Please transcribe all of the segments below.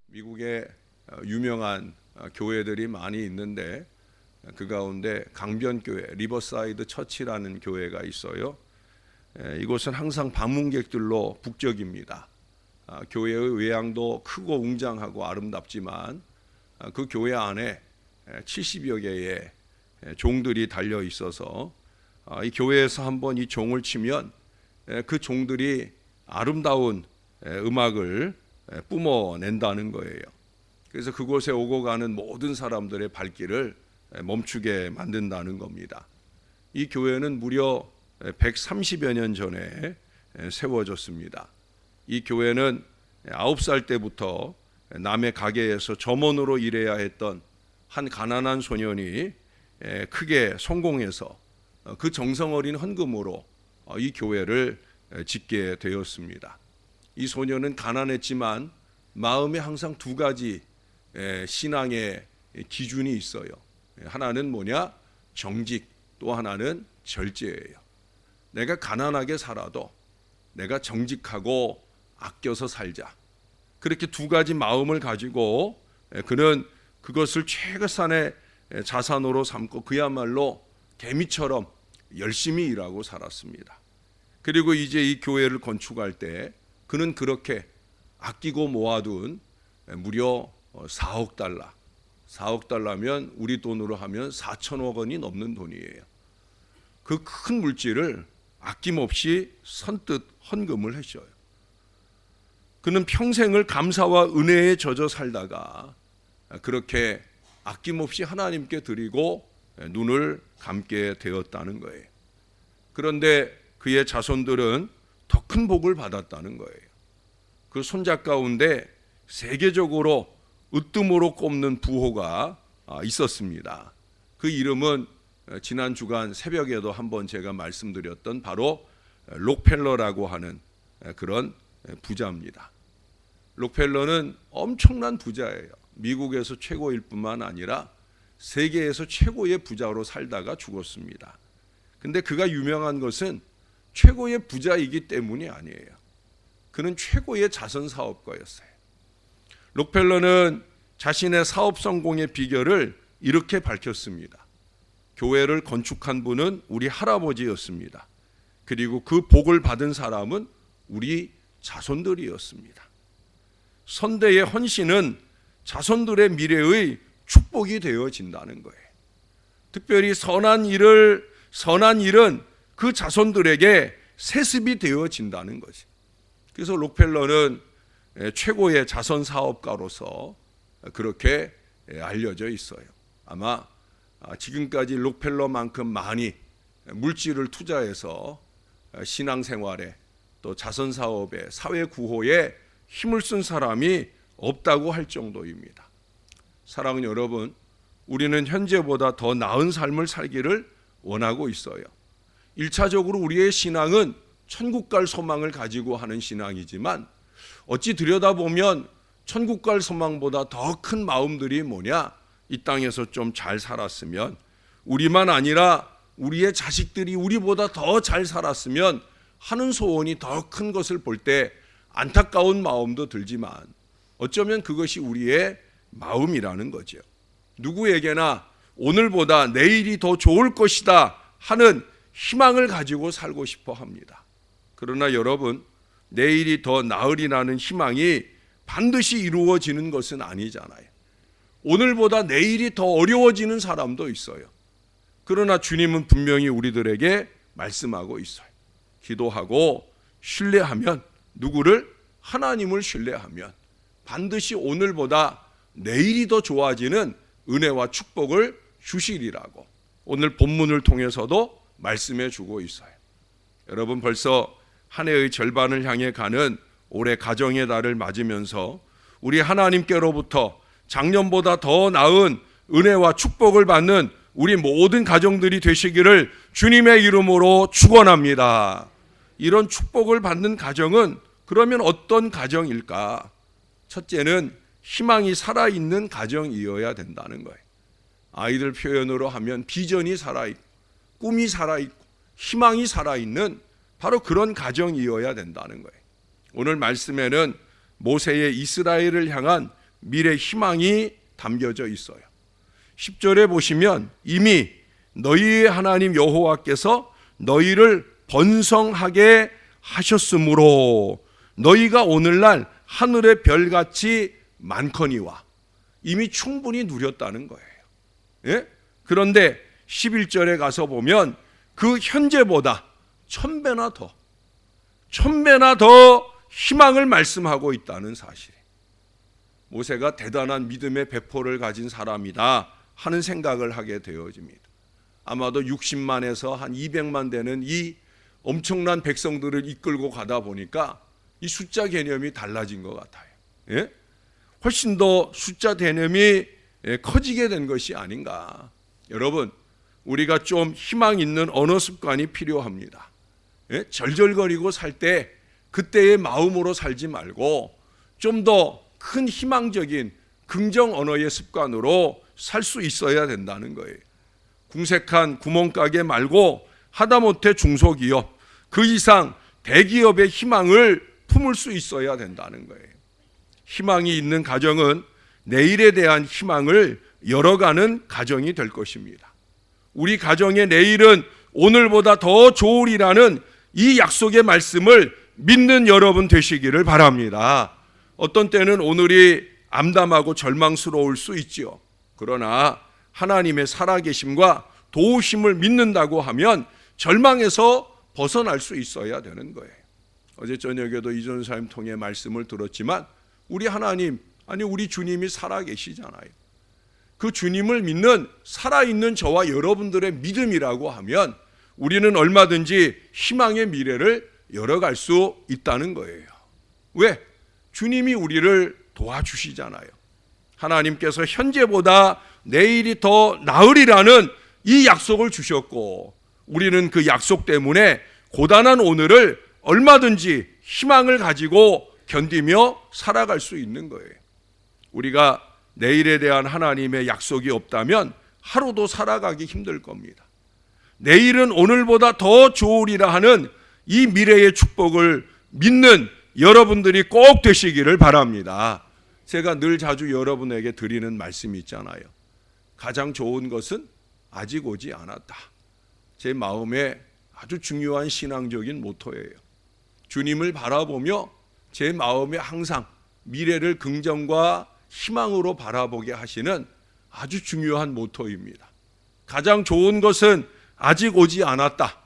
미국에 유명한 교회들이 많이 있는데 그 가운데 강변교회 리버사이드 처치라는 교회가 있어요. 이곳은 항상 방문객들로 북적입니다. 교회의 외양도 크고 웅장하고 아름답지만 그 교회 안에 70여 개의 종들이 달려 있어서 이 교회에서 한번 이 종을 치면 그 종들이 아름다운 음악을 뿜어낸다는 거예요. 그래서 그곳에 오고 가는 모든 사람들의 발길을 멈추게 만든다는 겁니다. 이 교회는 무려 130여 년 전에 세워졌습니다. 이 교회는 9살 때부터 남의 가게에서 점원으로 일해야 했던 한 가난한 소년이 크게 성공해서 그 정성 어린 헌금으로 이 교회를 짓게 되었습니다. 이 소년은 가난했지만 마음에 항상 두 가지 신앙의 기준이 있어요. 하나는 뭐냐? 정직, 또 하나는 절제예요. 내가 가난하게 살아도 내가 정직하고 아껴서 살자. 그렇게 두 가지 마음을 가지고 그는 그것을 최고산의 자산으로 삼고 그야말로 개미처럼 열심히 일하고 살았습니다. 그리고 이제 이 교회를 건축할 때 그는 그렇게 아끼고 모아둔 무려 4억 달러, 4억 달러면 우리 돈으로 하면 4천억 원이 넘는 돈이에요. 그 큰 물질을 아낌없이 선뜻 헌금을 했어요. 그는 평생을 감사와 은혜에 젖어 살다가 그렇게 아낌없이 하나님께 드리고 눈을 감게 되었다는 거예요. 그런데 그의 자손들은 더 큰 복을 받았다는 거예요. 그 손자 가운데 세계적으로 으뜸으로 꼽는 부호가 있었습니다. 그 이름은 지난 주간 새벽에도 한번 제가 말씀드렸던 바로 록펠러라고 하는 그런 부자입니다. 록펠러는 엄청난 부자예요. 미국에서 최고일 뿐만 아니라 세계에서 최고의 부자로 살다가 죽었습니다. 근데 그가 유명한 것은 최고의 부자이기 때문이 아니에요. 그는 최고의 자선 사업가였어요. 록펠러는 자신의 사업 성공의 비결을 이렇게 밝혔습니다. 교회를 건축한 분은 우리 할아버지였습니다. 그리고 그 복을 받은 사람은 우리 자손들이었습니다. 선대의 헌신은 자손들의 미래의 축복이 되어진다는 거예요. 특별히 선한 일은 그 자손들에게 세습이 되어진다는 거지. 그래서 록펠러는 최고의 자선 사업가로서 그렇게 알려져 있어요. 아마 지금까지 록펠러만큼 많이 물질을 투자해서 신앙생활에 또 자선 사업에 사회 구호에 힘을 쓴 사람이 없다고 할 정도입니다. 사랑하는 여러분, 우리는 현재보다 더 나은 삶을 살기를 원하고 있어요. 1차적으로 우리의 신앙은 천국 갈 소망을 가지고 하는 신앙이지만 어찌 들여다보면 천국 갈 소망보다 더 큰 마음들이 뭐냐? 이 땅에서 좀 잘 살았으면, 우리만 아니라 우리의 자식들이 우리보다 더 잘 살았으면 하는 소원이 더 큰 것을 볼 때 안타까운 마음도 들지만 어쩌면 그것이 우리의 마음이라는 거죠. 누구에게나 오늘보다 내일이 더 좋을 것이다 하는 희망을 가지고 살고 싶어 합니다. 그러나 여러분, 내일이 더 나으리라는 희망이 반드시 이루어지는 것은 아니잖아요. 오늘보다 내일이 더 어려워지는 사람도 있어요. 그러나 주님은 분명히 우리들에게 말씀하고 있어요. 기도하고 신뢰하면, 누구를? 하나님을 신뢰하면 반드시 오늘보다 내일이 더 좋아지는 은혜와 축복을 주시리라고 오늘 본문을 통해서도 말씀해 주고 있어요. 여러분, 벌써 한 해의 절반을 향해 가는 올해 가정의 달을 맞으면서 우리 하나님께로부터 작년보다 더 나은 은혜와 축복을 받는 우리 모든 가정들이 되시기를 주님의 이름으로 축원합니다. 이런 축복을 받는 가정은 그러면 어떤 가정일까? 첫째는 희망이 살아있는 가정이어야 된다는 거예요. 아이들 표현으로 하면 비전이 살아있고 꿈이 살아있고 희망이 살아있는 바로 그런 가정이어야 된다는 거예요. 오늘 말씀에는 모세의 이스라엘을 향한 미래 희망이 담겨져 있어요. 10절에 보시면 이미 너희의 하나님 여호와께서 너희를 번성하게 하셨으므로 너희가 오늘날 하늘의 별같이 많거니와, 이미 충분히 누렸다는 거예요. 예? 그런데 11절에 가서 보면 그 현재보다 1000배나 더 희망을 말씀하고 있다는 사실. 모세가 대단한 믿음의 배포를 가진 사람이다 하는 생각을 하게 되어집니다. 아마도 60만에서 한 200만 되는 이 엄청난 백성들을 이끌고 가다 보니까 이 숫자 개념이 달라진 것 같아요. 예? 훨씬 더 숫자 개념이 커지게 된 것이 아닌가. 여러분, 우리가 좀 희망 있는 언어 습관이 필요합니다. 예? 절절거리고 살 때 그때의 마음으로 살지 말고 좀 더 큰 희망적인 긍정 언어의 습관으로 살 수 있어야 된다는 거예요. 궁색한 구멍가게 말고 하다못해 중소기업, 그 이상 대기업의 희망을 품을 수 있어야 된다는 거예요. 희망이 있는 가정은 내일에 대한 희망을 열어가는 가정이 될 것입니다. 우리 가정의 내일은 오늘보다 더 좋으리라는 이 약속의 말씀을 믿는 여러분 되시기를 바랍니다. 어떤 때는 오늘이 암담하고 절망스러울 수 있지요. 그러나 하나님의 살아계심과 도우심을 믿는다고 하면 절망에서 벗어날 수 있어야 되는 거예요. 어제 저녁에도 이 전사님 통해 말씀을 들었지만 우리 하나님, 아니 우리 주님이 살아계시잖아요. 그 주님을 믿는 살아있는 저와 여러분들의 믿음이라고 하면 우리는 얼마든지 희망의 미래를 열어갈 수 있다는 거예요. 왜? 주님이 우리를 도와주시잖아요. 하나님께서 현재보다 내일이 더 나으리라는 이 약속을 주셨고, 우리는 그 약속 때문에 고단한 오늘을 얼마든지 희망을 가지고 견디며 살아갈 수 있는 거예요. 우리가 내일에 대한 하나님의 약속이 없다면 하루도 살아가기 힘들 겁니다. 내일은 오늘보다 더 좋으리라 하는 이 미래의 축복을 믿는 여러분들이 꼭 되시기를 바랍니다. 제가 늘 자주 여러분에게 드리는 말씀이 있잖아요. 가장 좋은 것은 아직 오지 않았다. 제 마음에 아주 중요한 신앙적인 모토예요. 주님을 바라보며 제 마음에 항상 미래를 긍정과 희망으로 바라보게 하시는 아주 중요한 모토입니다. 가장 좋은 것은 아직 오지 않았다.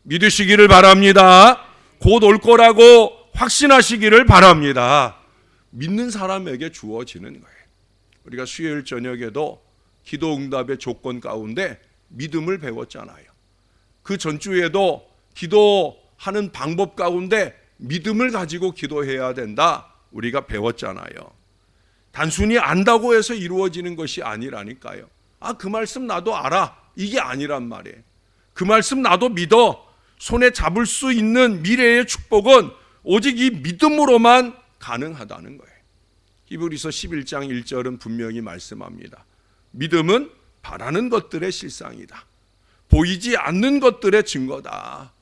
믿으시기를 바랍니다. 곧 올 거라고 확신하시기를 바랍니다. 믿는 사람에게 주어지는 거예요. 우리가 수요일 저녁에도 기도 응답의 조건 가운데 믿음을 배웠잖아요. 그 전주에도 기도하는 방법 가운데 믿음을 가지고 기도해야 된다 우리가 배웠잖아요. 단순히 안다고 해서 이루어지는 것이 아니라니까요. 그 말씀 나도 알아, 이게 아니란 말이에요. 그 말씀 나도 믿어. 손에 잡을 수 있는 미래의 축복은 오직 이 믿음으로만 가능하다는 거예요. 히브리서 11장 1절은 분명히 말씀합니다. 믿음은 바라는 것들의 실상이다. 보이지 않는 것들의 증거다.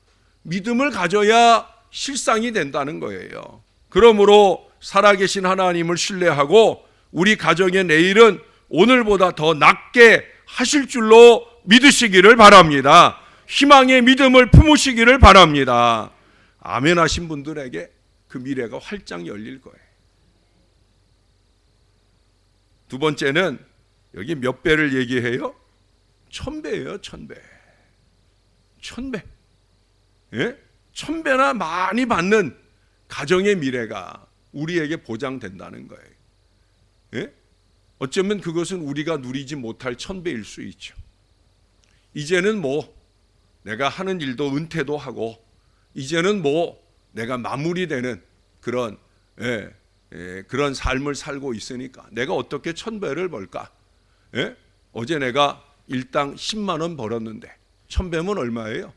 믿음을 가져야 실상이 된다는 거예요. 그러므로 살아계신 하나님을 신뢰하고 우리 가정의 내일은 오늘보다 더 낫게 하실 줄로 믿으시기를 바랍니다. 희망의 믿음을 품으시기를 바랍니다. 아멘 하신 분들에게 그 미래가 활짝 열릴 거예요. 두 번째는 여기 몇 배를 얘기해요? 1000배예요. 1000배. 1000배. 예? 1000배나 많이 받는 가정의 미래가 우리에게 보장된다는 거예요. 예? 어쩌면 그것은 우리가 누리지 못할 1000배일 수 있죠. 이제는 내가 하는 일도 은퇴도 하고 이제는 내가 마무리되는 그런 그런 삶을 살고 있으니까 내가 어떻게 1000배를 벌까? 예? 어제 내가 일당 10만 원 벌었는데 1000배면 얼마예요?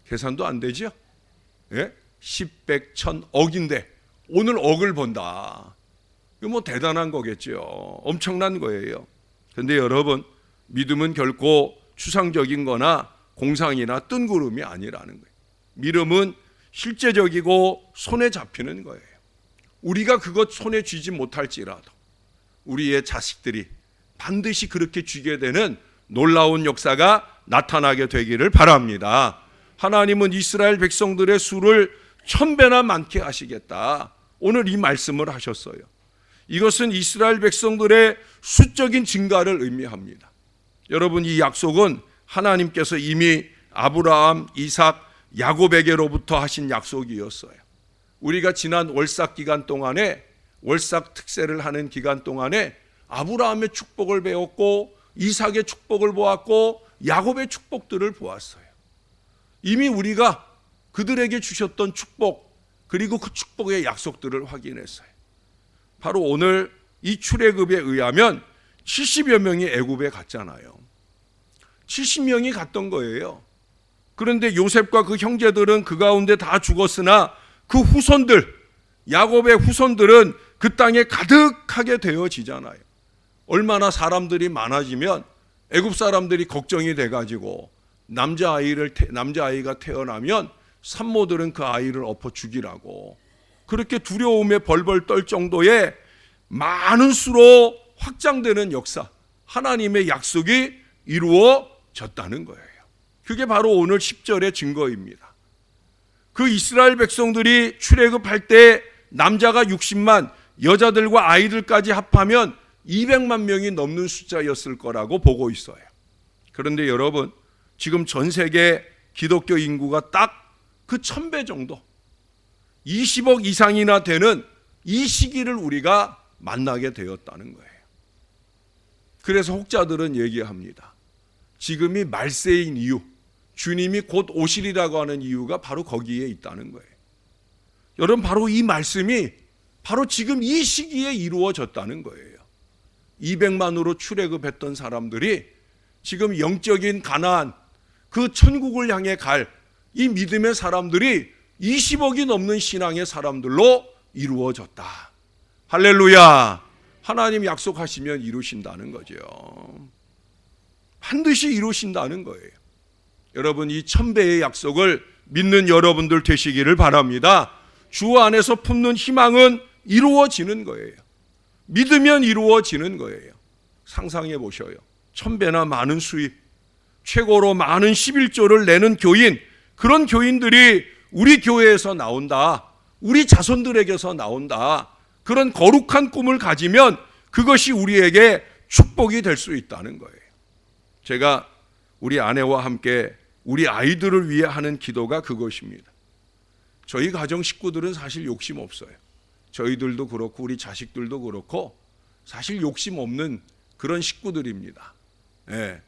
계산도 안 되죠? 예? 10, 100, 1000, 억인데 오늘 억을 번다. 이거 대단한 거겠죠. 엄청난 거예요. 그런데 여러분, 믿음은 결코 추상적인 거나 공상이나 뜬구름이 아니라는 거예요. 믿음은 실제적이고 손에 잡히는 거예요. 우리가 그것 손에 쥐지 못할지라도 우리의 자식들이 반드시 그렇게 쥐게 되는 놀라운 역사가 나타나게 되기를 바랍니다. 하나님은 이스라엘 백성들의 수를 1000배나 많게 하시겠다. 오늘 이 말씀을 하셨어요. 이것은 이스라엘 백성들의 수적인 증가를 의미합니다. 여러분, 이 약속은 하나님께서 이미 아브라함, 이삭, 야곱에게로부터 하신 약속이었어요. 우리가 지난 월삭 기간 동안에, 월삭 특세를 하는 기간 동안에 아브라함의 축복을 배웠고 이삭의 축복을 보았고 야곱의 축복들을 보았어요. 이미 우리가 그들에게 주셨던 축복, 그리고 그 축복의 약속들을 확인했어요. 바로 오늘 이 출애굽에 의하면 70여 명이 애굽에 갔잖아요. 70명이 갔던 거예요. 그런데 요셉과 그 형제들은 그 가운데 다 죽었으나 그 후손들, 야곱의 후손들은 그 땅에 가득하게 되어지잖아요. 얼마나 사람들이 많아지면 애굽 사람들이 걱정이 돼가지고 남자아이가 태어나면 산모들은 그 아이를 엎어 죽이라고, 그렇게 두려움에 벌벌 떨 정도의 많은 수로 확장되는 역사, 하나님의 약속이 이루어졌다는 거예요. 그게 바로 오늘 10절의 증거입니다. 그 이스라엘 백성들이 출애굽할 때 남자가 60만, 여자들과 아이들까지 합하면 200만 명이 넘는 숫자였을 거라고 보고 있어요. 그런데 여러분, 지금 전 세계 기독교 인구가 딱 그 1000배 정도, 20억 이상이나 되는 이 시기를 우리가 만나게 되었다는 거예요. 그래서 혹자들은 얘기합니다. 지금이 말세인 이유, 주님이 곧 오시리라고 하는 이유가 바로 거기에 있다는 거예요. 여러분, 바로 이 말씀이 바로 지금 이 시기에 이루어졌다는 거예요. 200만으로 출애굽했던 사람들이 지금 영적인 가나안, 그 천국을 향해 갈 이 믿음의 사람들이 20억이 넘는 신앙의 사람들로 이루어졌다. 할렐루야. 하나님 약속하시면 이루신다는 거죠. 반드시 이루신다는 거예요. 여러분, 이 1000배의 약속을 믿는 여러분들 되시기를 바랍니다. 주 안에서 품는 희망은 이루어지는 거예요. 믿으면 이루어지는 거예요. 상상해 보셔요. 1000배나 많은 수입, 최고로 많은 11조를 내는 교인, 그런 교인들이 우리 교회에서 나온다, 우리 자손들에게서 나온다, 그런 거룩한 꿈을 가지면 그것이 우리에게 축복이 될 수 있다는 거예요. 제가 우리 아내와 함께 우리 아이들을 위해 하는 기도가 그것입니다. 저희 가정 식구들은 사실 욕심 없어요. 저희들도 그렇고 우리 자식들도 그렇고 사실 욕심 없는 그런 식구들입니다. 예.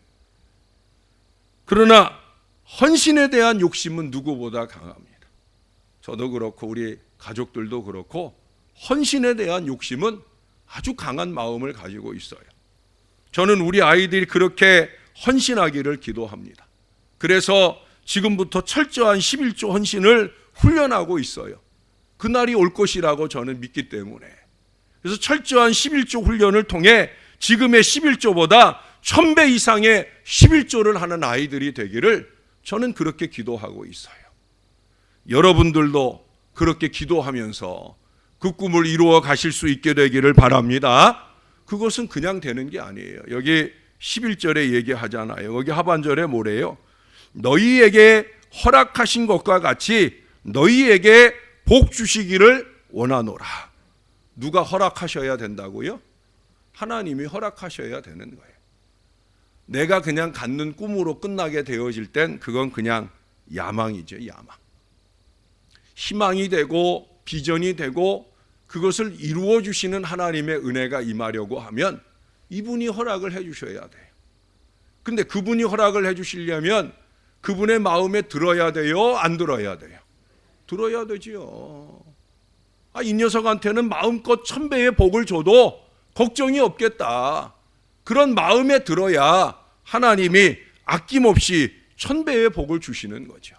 그러나 헌신에 대한 욕심은 누구보다 강합니다. 저도 그렇고 우리 가족들도 그렇고 헌신에 대한 욕심은 아주 강한 마음을 가지고 있어요. 저는 우리 아이들이 그렇게 헌신하기를 기도합니다. 그래서 지금부터 철저한 11조 헌신을 훈련하고 있어요. 그날이 올 것이라고 저는 믿기 때문에. 그래서 철저한 11조 훈련을 통해 지금의 11조보다 1000배 이상의 11조를 하는 아이들이 되기를 저는 그렇게 기도하고 있어요. 여러분들도 그렇게 기도하면서 그 꿈을 이루어 가실 수 있게 되기를 바랍니다. 그것은 그냥 되는 게 아니에요. 여기 11절에 얘기하잖아요. 여기 하반절에 뭐래요? 너희에게 허락하신 것과 같이 너희에게 복 주시기를 원하노라. 누가 허락하셔야 된다고요? 하나님이 허락하셔야 되는 거예요. 내가 그냥 갖는 꿈으로 끝나게 되어질 땐 그건 그냥 야망이죠, 야망. 희망이 되고 비전이 되고 그것을 이루어 주시는 하나님의 은혜가 임하려고 하면 이분이 허락을 해 주셔야 돼요. 근데 그분이 허락을 해 주시려면 그분의 마음에 들어야 돼요, 안 들어야 돼요? 들어야 되지요. 이 녀석한테는 마음껏 1000배의 복을 줘도 걱정이 없겠다. 그런 마음에 들어야 하나님이 아낌없이 1000배의 복을 주시는 거죠.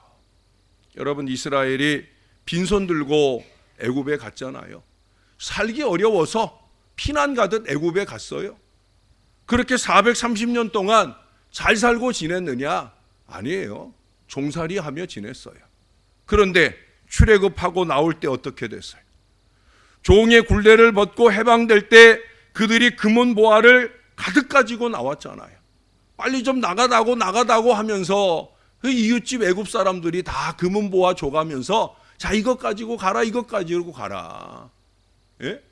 여러분, 이스라엘이 빈손 들고 애굽에 갔잖아요. 살기 어려워서 피난 가듯 애굽에 갔어요. 그렇게 430년 동안 잘 살고 지냈느냐? 아니에요. 종살이하며 지냈어요. 그런데 출애굽하고 나올 때 어떻게 됐어요? 종의 굴레를 벗고 해방될 때 그들이 금은 보화를 가득 가지고 나왔잖아요. 빨리 좀 나가다고 하면서 그 이웃집 애굽 사람들이 다 금은 보화 줘가면서 자, 이것 가지고 가라, 이것 가지고 가라. 예?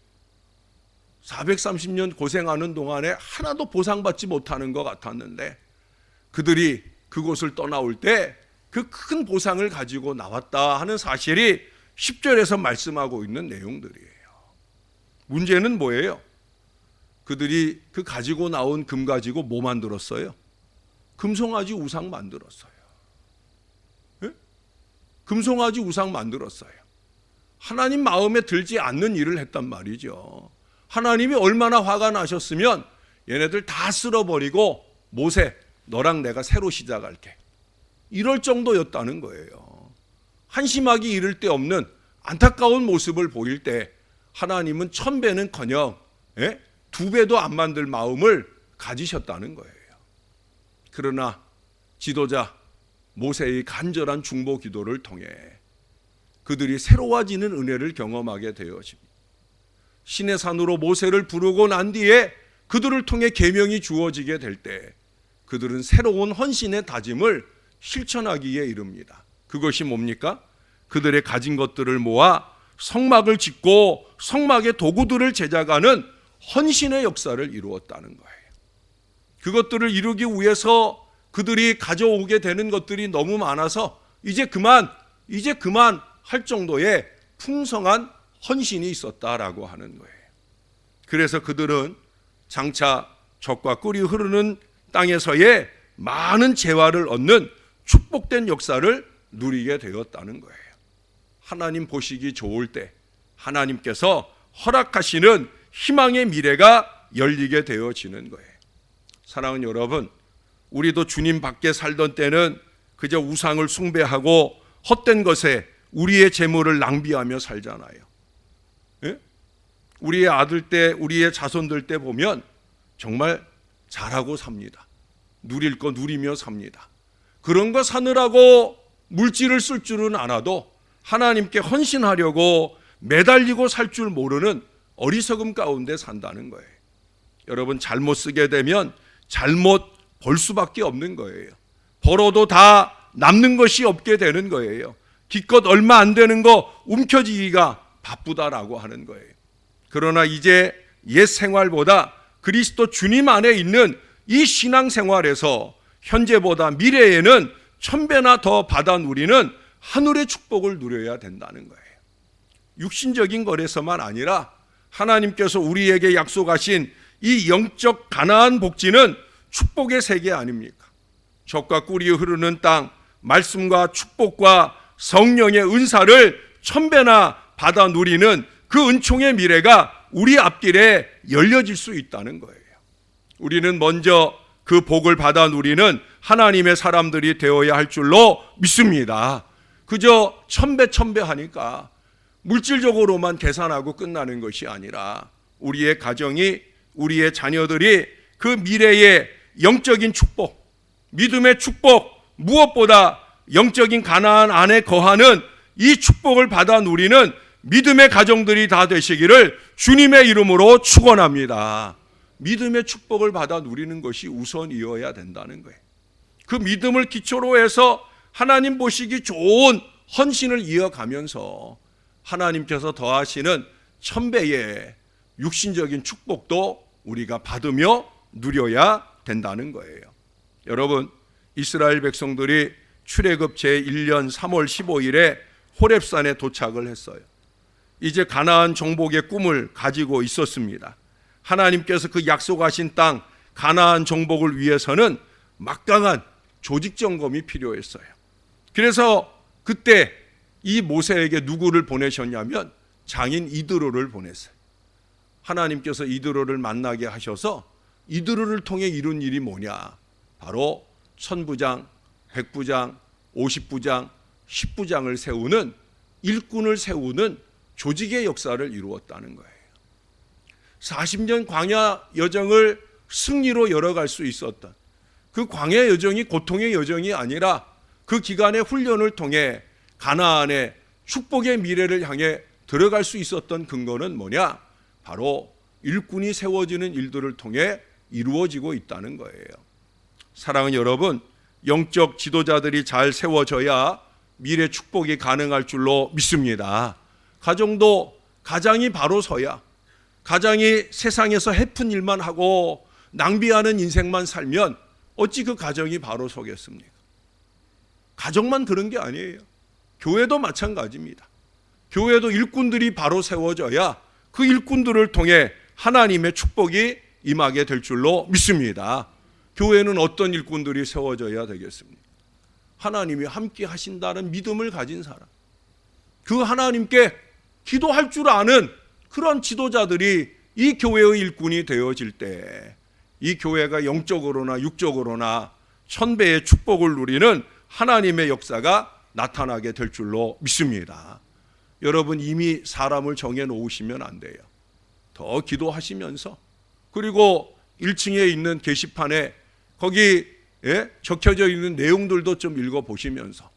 430년 고생하는 동안에 하나도 보상받지 못하는 것 같았는데 그들이 그곳을 떠나올 때 그 큰 보상을 가지고 나왔다 하는 사실이 10절에서 말씀하고 있는 내용들이에요. 문제는 뭐예요? 그들이 그 가지고 나온 금 가지고 뭐 만들었어요? 금송아지 우상 만들었어요. 예? 금송아지 우상 만들었어요. 하나님 마음에 들지 않는 일을 했단 말이죠. 하나님이 얼마나 화가 나셨으면 얘네들 다 쓸어버리고 모세 너랑 내가 새로 시작할게. 이럴 정도였다는 거예요. 한심하기 이를 데 없는 안타까운 모습을 보일 때 하나님은 1000배는커녕 2배도 안 만들 마음을 가지셨다는 거예요. 그러나 지도자 모세의 간절한 중보 기도를 통해 그들이 새로워지는 은혜를 경험하게 되어집니다. 신의 산으로 모세를 부르고 난 뒤에 그들을 통해 계명이 주어지게 될 때 그들은 새로운 헌신의 다짐을 실천하기에 이릅니다. 그것이 뭡니까? 그들의 가진 것들을 모아 성막을 짓고 성막의 도구들을 제작하는 헌신의 역사를 이루었다는 거예요. 그것들을 이루기 위해서 그들이 가져오게 되는 것들이 너무 많아서 이제 그만 할 정도의 풍성한 헌신이 있었다라고 하는 거예요. 그래서 그들은 장차 젖과 꿀이 흐르는 땅에서의 많은 재화를 얻는 축복된 역사를 누리게 되었다는 거예요. 하나님 보시기 좋을 때 하나님께서 허락하시는 희망의 미래가 열리게 되어지는 거예요. 사랑하는 여러분, 우리도 주님 밖에 살던 때는 그저 우상을 숭배하고 헛된 것에 우리의 재물을 낭비하며 살잖아요. 예? 우리의 아들 때, 우리의 자손들 때 보면 정말 잘하고 삽니다. 누릴 거 누리며 삽니다. 그런 거 사느라고 물질을 쓸 줄은 알아도 하나님께 헌신하려고 매달리고 살 줄 모르는 어리석음 가운데 산다는 거예요. 여러분, 잘못 쓰게 되면 잘못 벌 수밖에 없는 거예요. 벌어도 다 남는 것이 없게 되는 거예요. 기껏 얼마 안 되는 거 움켜쥐기가 바쁘다라고 하는 거예요. 그러나 이제 옛 생활보다 그리스도 주님 안에 있는 이 신앙생활에서 현재보다 미래에는 1000배나 더 받아 누리는 하늘의 축복을 누려야 된다는 거예요. 육신적인 것에서만 아니라 하나님께서 우리에게 약속하신 이 영적 가나안 복지는 축복의 세계 아닙니까? 젖과 꿀이 흐르는 땅, 말씀과 축복과 성령의 은사를 1000배나 받아 누리는 그 은총의 미래가 우리 앞길에 열려질 수 있다는 거예요. 우리는 먼저 그 복을 받아 누리는 하나님의 사람들이 되어야 할 줄로 믿습니다. 그저 1000배 하니까 물질적으로만 계산하고 끝나는 것이 아니라 우리의 가정이, 우리의 자녀들이 그 미래의 영적인 축복, 믿음의 축복, 무엇보다 영적인 가나안 안에 거하는 이 축복을 받아 누리는 믿음의 가정들이 다 되시기를 주님의 이름으로 축원합니다. 믿음의 축복을 받아 누리는 것이 우선이어야 된다는 거예요. 그 믿음을 기초로 해서 하나님 보시기 좋은 헌신을 이어가면서 하나님께서 더하시는 1000배의 육신적인 축복도 우리가 받으며 누려야 된다는 거예요. 여러분, 이스라엘 백성들이 출애굽 제1년 3월 15일에 호렙산에 도착을 했어요. 이제 가나안 정복의 꿈을 가지고 있었습니다. 하나님께서 그 약속하신 땅 가나안 정복을 위해서는 막강한 조직 점검이 필요했어요. 그래서 그때 이 모세에게 누구를 보내셨냐면 장인 이드로를 보냈어요. 하나님께서 이드로를 만나게 하셔서 이드로를 통해 이룬 일이 뭐냐? 바로 1000부장, 100부장, 50부장, 10부장을 세우는 일꾼을 세우는 조직의 역사를 이루었다는 거예요. 40년 광야 여정을 승리로 열어갈 수 있었던 그 광야 여정이 고통의 여정이 아니라 그 기간의 훈련을 통해 가나안의 축복의 미래를 향해 들어갈 수 있었던 근거는 뭐냐? 바로 일꾼이 세워지는 일들을 통해 이루어지고 있다는 거예요. 사랑하는 여러분, 영적 지도자들이 잘 세워져야 미래 축복이 가능할 줄로 믿습니다. 가정도 가장이 바로 서야, 가장이 세상에서 해픈 일만 하고 낭비하는 인생만 살면 어찌 그 가정이 바로 서겠습니까? 가정만 그런 게 아니에요. 교회도 마찬가지입니다. 교회도 일꾼들이 바로 세워져야 그 일꾼들을 통해 하나님의 축복이 임하게 될 줄로 믿습니다. 교회는 어떤 일꾼들이 세워져야 되겠습니까? 하나님이 함께 하신다는 믿음을 가진 사람, 그 하나님께 기도할 줄 아는 그런 지도자들이 이 교회의 일꾼이 되어질 때 이 교회가 영적으로나 육적으로나 천배의 축복을 누리는 하나님의 역사가 나타나게 될 줄로 믿습니다. 여러분, 이미 사람을 정해 놓으시면 안 돼요. 더 기도하시면서, 그리고 1층에 있는 게시판에 거기 적혀져 있는 내용들도 좀 읽어보시면서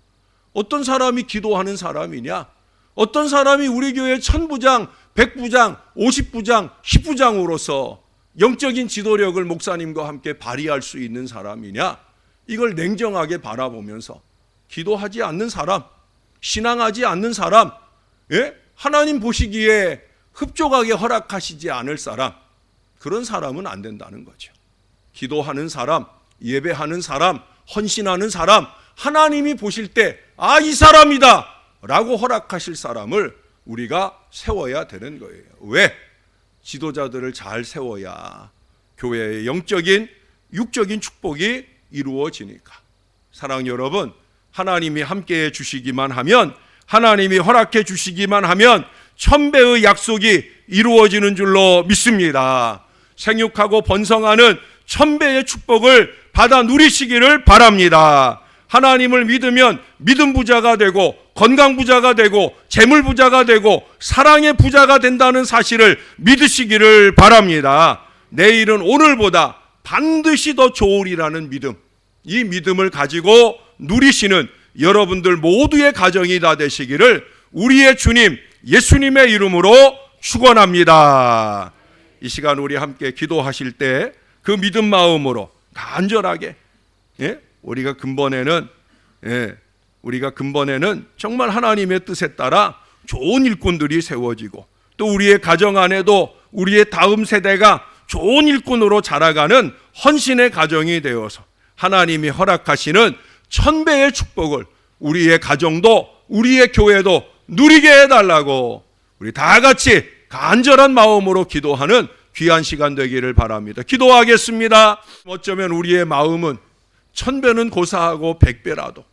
어떤 사람이 기도하는 사람이냐, 어떤 사람이 우리 교회 1000부장, 100부장, 50부장, 10부장으로서 영적인 지도력을 목사님과 함께 발휘할 수 있는 사람이냐, 이걸 냉정하게 바라보면서 기도하지 않는 사람, 신앙하지 않는 사람, 하나님 보시기에 흡족하게 허락하시지 않을 사람, 그런 사람은 안 된다는 거죠. 기도하는 사람, 예배하는 사람, 헌신하는 사람, 하나님이 보실 때 이 사람이다 라고 허락하실 사람을 우리가 세워야 되는 거예요. 왜? 지도자들을 잘 세워야 교회의 영적인 육적인 축복이 이루어지니까. 사랑하는 여러분, 하나님이 함께해 주시기만 하면, 하나님이 허락해 주시기만 하면 1000배의 약속이 이루어지는 줄로 믿습니다. 생육하고 번성하는 1000배의 축복을 받아 누리시기를 바랍니다. 하나님을 믿으면 믿음 부자가 되고 건강 부자가 되고 재물 부자가 되고 사랑의 부자가 된다는 사실을 믿으시기를 바랍니다. 내일은 오늘보다 반드시 더 좋으리라는 믿음, 이 믿음을 가지고 누리시는 여러분들 모두의 가정이 다 되시기를 우리의 주님 예수님의 이름으로 축원합니다. 이 시간 우리 함께 기도하실 때 그 믿음 마음으로 간절하게, 우리가 근본에는 정말 하나님의 뜻에 따라 좋은 일꾼들이 세워지고, 또 우리의 가정 안에도 우리의 다음 세대가 좋은 일꾼으로 자라가는 헌신의 가정이 되어서 하나님이 허락하시는 1000배의 축복을 우리의 가정도 우리의 교회도 누리게 해달라고 우리 다 같이 간절한 마음으로 기도하는 귀한 시간 되기를 바랍니다. 기도하겠습니다. 어쩌면 우리의 마음은 1000배는 고사하고 100배라도,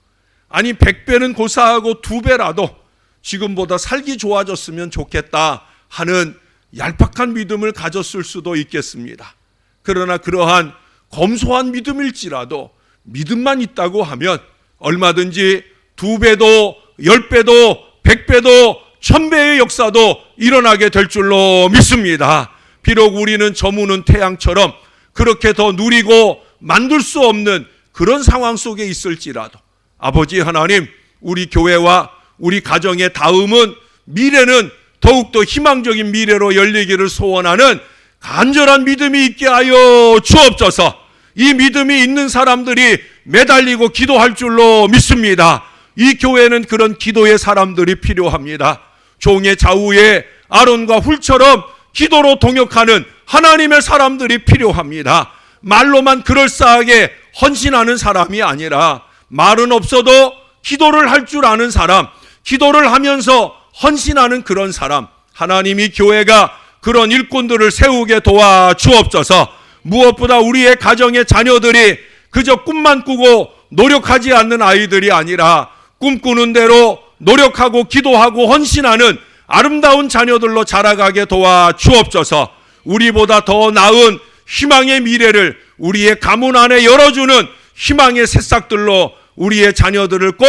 아니 100배는 고사하고 2배라도 지금보다 살기 좋아졌으면 좋겠다 하는 얄팍한 믿음을 가졌을 수도 있겠습니다. 그러나 그러한 검소한 믿음일지라도 믿음만 있다고 하면 얼마든지 2배도 10배도 100배도 1000배의 역사도 일어나게 될 줄로 믿습니다. 비록 우리는 저무는 태양처럼 그렇게 더 누리고 만들 수 없는 그런 상황 속에 있을지라도 아버지 하나님, 우리 교회와 우리 가정의 다음은, 미래는 더욱더 희망적인 미래로 열리기를 소원하는 간절한 믿음이 있게 하여 주옵소서. 이 믿음이 있는 사람들이 매달리고 기도할 줄로 믿습니다. 이 교회는 그런 기도의 사람들이 필요합니다. 종의 좌우에 아론과 훌처럼 기도로 동역하는 하나님의 사람들이 필요합니다. 말로만 그럴싸하게 헌신하는 사람이 아니라 말은 없어도 기도를 할 줄 아는 사람, 기도를 하면서 헌신하는 그런 사람, 하나님이 교회가 그런 일꾼들을 세우게 도와주옵소서. 무엇보다 우리의 가정의 자녀들이 그저 꿈만 꾸고 노력하지 않는 아이들이 아니라 꿈꾸는 대로 노력하고 기도하고 헌신하는 아름다운 자녀들로 자라가게 도와주옵소서. 우리보다 더 나은 희망의 미래를 우리의 가문 안에 열어주는 희망의 새싹들로 우리의 자녀들을 꼭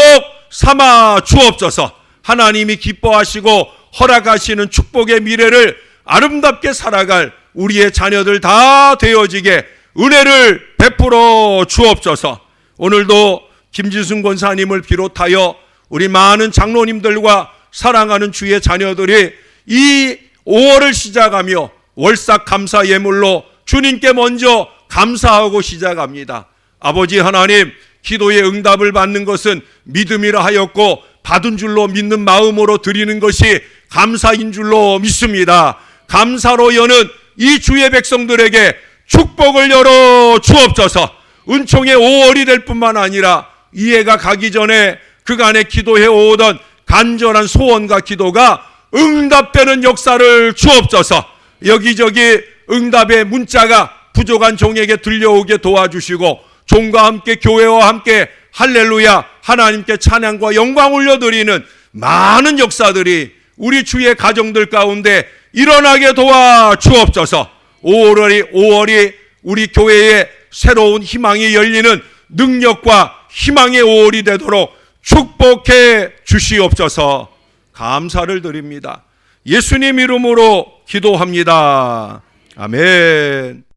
삼아 주옵소서. 하나님이 기뻐하시고 허락하시는 축복의 미래를 아름답게 살아갈 우리의 자녀들 다 되어지게 은혜를 베풀어 주옵소서. 오늘도 김지순 권사님을 비롯하여 우리 많은 장로님들과 사랑하는 주의 자녀들이 이 5월을 시작하며 월삭 감사 예물로 주님께 먼저 감사하고 시작합니다. 아버지 하나님, 기도의 응답을 받는 것은 믿음이라 하였고 받은 줄로 믿는 마음으로 드리는 것이 감사인 줄로 믿습니다. 감사로 여는 이 주의 백성들에게 축복을 열어 주옵소서. 은총의 5월이 될 뿐만 아니라 이해가 가기 전에 그간에 기도해 오던 간절한 소원과 기도가 응답되는 역사를 주옵소서. 여기저기 응답의 문자가 부족한 종에게 들려오게 도와주시고 종과 함께 교회와 함께 할렐루야 하나님께 찬양과 영광 올려드리는 많은 역사들이 우리 주의 가정들 가운데 일어나게 도와주옵소서. 5월이 우리 교회에 새로운 희망이 열리는 능력과 희망의 5월이 되도록 축복해 주시옵소서. 감사를 드립니다. 예수님 이름으로 기도합니다. 아멘.